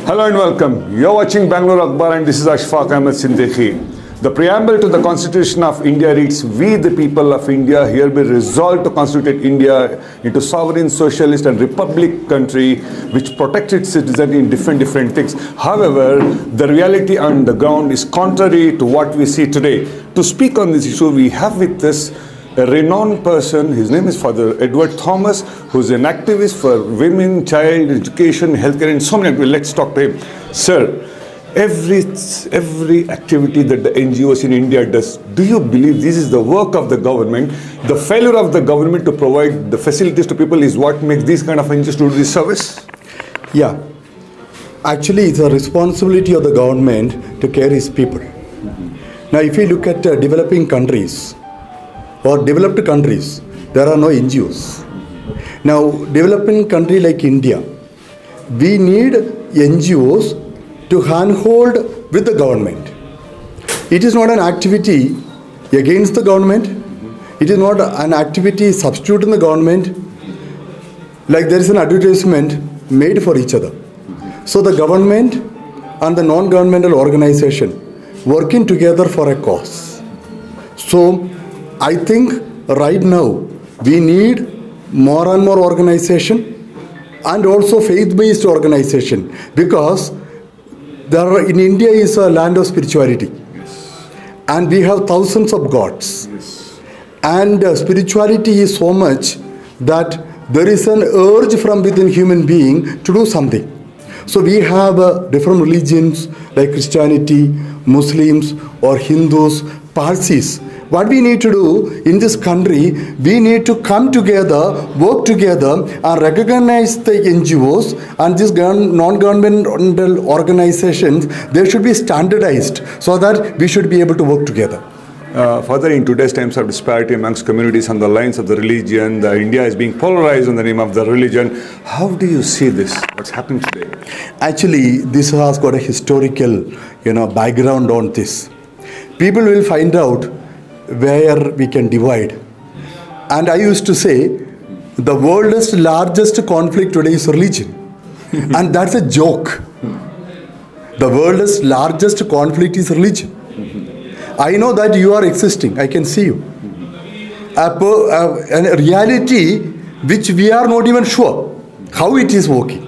Hello and welcome. You're watching Bangalore Akhbar and this is Ashfaq Ahmed Sindekhi. The preamble to the Constitution of India reads, "We the people of India hereby resolve to constitute India into sovereign, socialist and republic country which protects its citizens in different things." However, the reality on the ground is contrary to what we see today. To speak on this issue, we have with us a renowned person. His name is Father Edward Thomas, who's an activist for women, child education, healthcare, and so many. Let's talk to him. Sir, every activity that the NGOs in India does, do you believe this is the work of the government? The failure of the government to provide the facilities to people is what makes these kind of NGOs to do this service? Yeah. Actually, it's a responsibility of the government to care his people. Now, if you look at developing countries or developed countries, there are no NGOs. Now, developing country like India, we need NGOs to handhold with the government. It is not an activity against the government. It is not an activity substituting the government. Like there is an advertisement made for each other. So the government and the non-governmental organization working together for a cause. So I think right now we need more and more organization and also faith-based organization, because in India is a land of spirituality. And we have thousands of gods. And spirituality is so much that there is an urge from within human being to do something. So we have different religions like Christianity, Muslims or Hindus, Parsis. What we need to do in this country, we need to come together, work together and recognize the NGOs and these non-governmental organizations. They should be standardized so that we should be able to work together. Further, in today's times of disparity amongst communities on the lines of the religion, India is being polarized in the name of the religion. How do you see this? What's happening today? Actually, this has got a historical, background on this. People will find out where we can divide. And I used to say, the world's largest conflict today is religion. And that's a joke. The world's largest conflict is religion. I know that you are existing. I can see you. A reality which we are not even sure how it is working.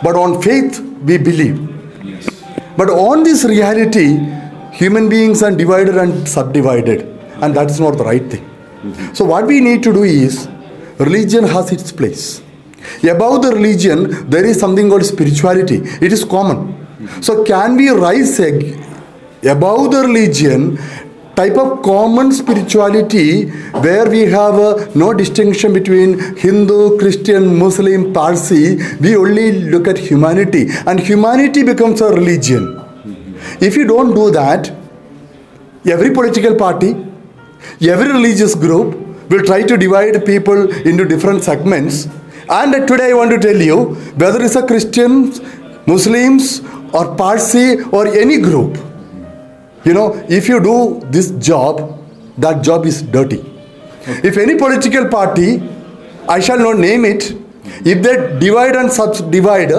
But on faith, we believe. But on this reality, human beings are divided and subdivided. And that's not the right thing. So what we need to do is, religion has its place. Above the religion, there is something called spirituality. It is common. So can we rise above the religion, type of common spirituality where we have no distinction between Hindu, Christian, Muslim, Parsi. We only look at humanity and humanity becomes a religion. If you don't do that, every political party, every religious group will try to divide people into different segments. And today I want to tell you, whether it's a Christians, Muslims or Parsi or any group, if you do this job, that job is dirty. Okay. If any political party, I shall not name it, if they divide and subdivide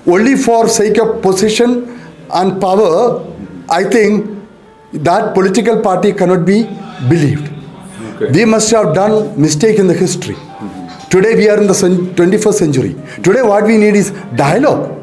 only for sake of position and power, I think that political party cannot be believed. Okay. We must have done mistake in the history. Today we are in the 21st century. Today what we need is dialogue.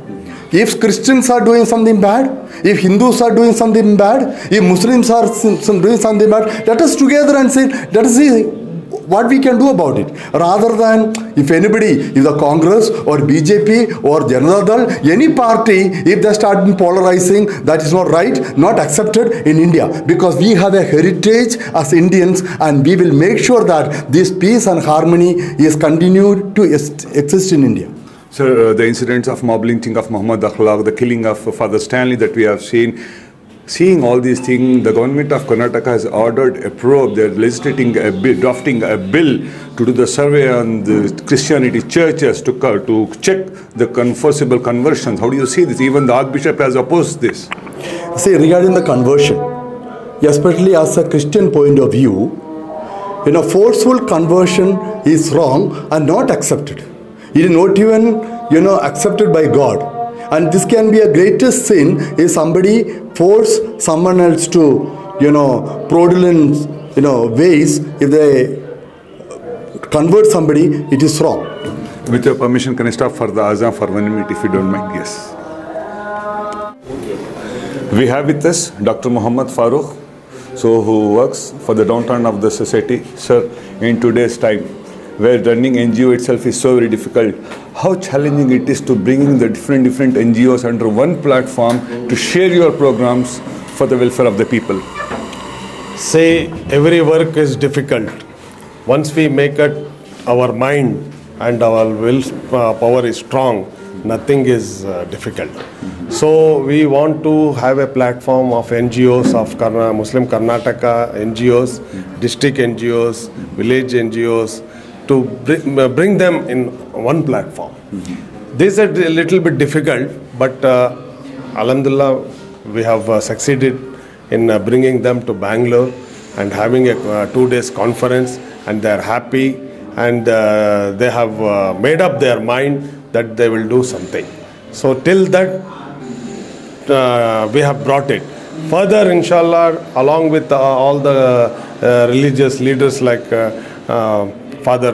If Christians are doing something bad, if Hindus are doing something bad, if Muslims are doing something bad, let us together and say, let us see what we can do about it. Rather than if the Congress or BJP or Janata Dal, any party, if they start polarizing, that is not right, not accepted in India. Because we have a heritage as Indians and we will make sure that this peace and harmony is continued to exist in India. Sir, the incidents of mob lynching of Muhammad Akhlaq, the killing of Father Stanley that we have seen, seeing all these things, the government of Karnataka has ordered a probe. They're legislating a bill, drafting a bill to do the survey on the Christianity churches to check the forcible conversions. How do you see this? Even the Archbishop has opposed this. See, regarding the conversion, especially as a Christian point of view, forceful conversion is wrong and not accepted. It is not even, accepted by God. And this can be a greatest sin if somebody force someone else to, fraudulent, ways. If they convert somebody, it is wrong. With your permission, can I stop for the azan for 1 minute if you don't mind? Yes. We have with us Dr. Muhammad Farooq, who works for the downturn of the society. Sir, in today's time, where running NGO itself is so very difficult, how challenging it is to bring the different NGOs under one platform to share your programs for the welfare of the people. Say every work is difficult. Once we make it our mind and our will power is strong, nothing is difficult. So we want to have a platform of NGOs, of Muslim Karnataka NGOs, district NGOs, village NGOs, to bring them in one platform. This is a little bit difficult, but Alhamdulillah, we have succeeded in bringing them to Bangalore and having a 2 days conference, and they are happy, and they have made up their mind that they will do something. So till that, we have brought it. Further, inshallah, along with all the religious leaders like Father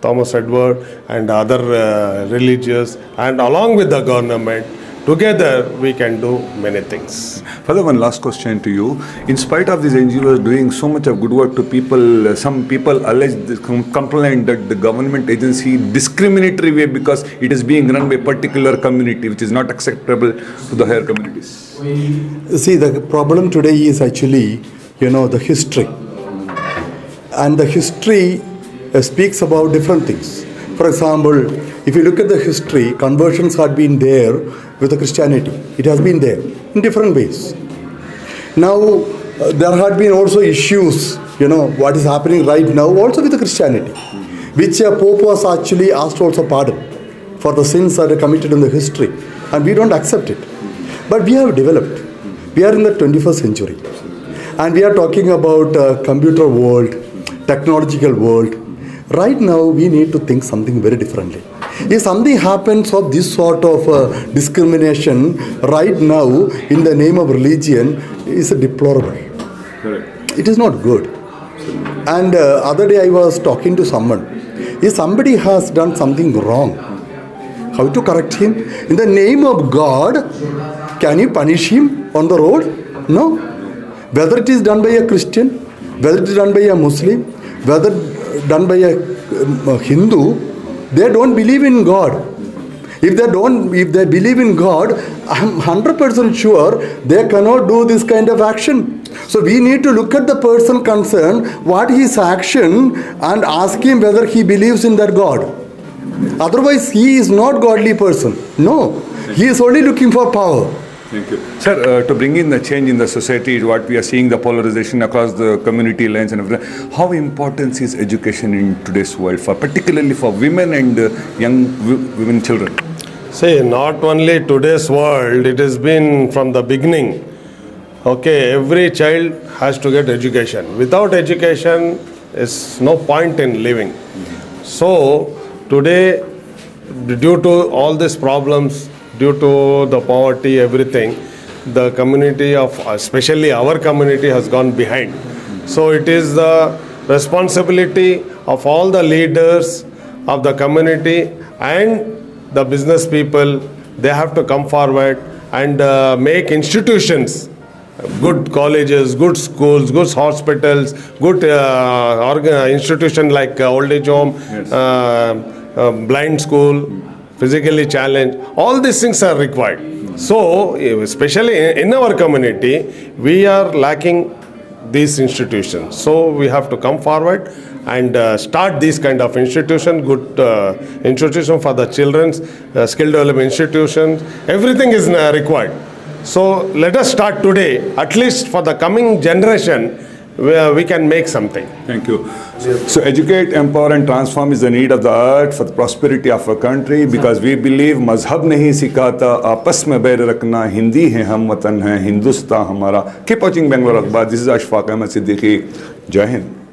Thomas Edward, and other religious, and along with the government, together we can do many things. Father, one last question to you. In spite of these NGOs doing so much of good work to people, some people allege, complain that the government agency discriminatory way because it is being run by a particular community, which is not acceptable to the higher communities. See, the problem today is actually, the history. And the history speaks about different things. For example, if you look at the history, conversions had been there with the Christianity. It has been there in different ways. Now, there had been also issues, what is happening right now also with the Christianity, which Pope was actually asked also pardon for the sins that are committed in the history. And we don't accept it. But we have developed. We are in the 21st century. And we are talking about computer world, technological world. Right now, we need to think something very differently. If something happens of this sort of discrimination right now in the name of religion, is deplorable. Correct. It is not good. And other day I was talking to someone. If somebody has done something wrong, how to correct him? In the name of God, can you punish him on the road? No. Whether it is done by a Christian, whether it is done by a Muslim, whether done by a Hindu, they don't believe in God. If they believe in God, I'm 100% sure they cannot do this kind of action. So we need to look at the person concerned, what his action, and ask him whether he believes in that God. Otherwise, he is not godly person. No, he is only looking for power. Thank you. Sir, to bring in the change in the society, what we are seeing, the polarization across the community lines and everything, how important is education in today's world, particularly for women and young women children? See, not only today's world, it has been from the beginning. Okay, every child has to get education. Without education, is no point in living. So, today, due to all these problems, due to the poverty, everything, the community of, especially our community, has gone behind. So it is the responsibility of all the leaders of the community and the business people. They have to come forward and make institutions, good colleges, good schools, good hospitals, good institution like old age home, yes. Blind school, physically challenged, all these things are required. So, especially in our community, we are lacking these institutions. So, we have to come forward and start these kind of institutions, good institution for the children's, skill development institutions, everything is required. So, let us start today, at least for the coming generation, where we can make something. Thank you. So educate, empower and transform is the need of the earth for the prosperity of our country, because we believe mazhab nahi sikhata, aapas mein bair rakhna, Hindi hai hum watan hai, Hindustan hamara. Keep watching Bangalore Akhbar. This is Ashfaq Ahmed Siddiqui. Jai Hind.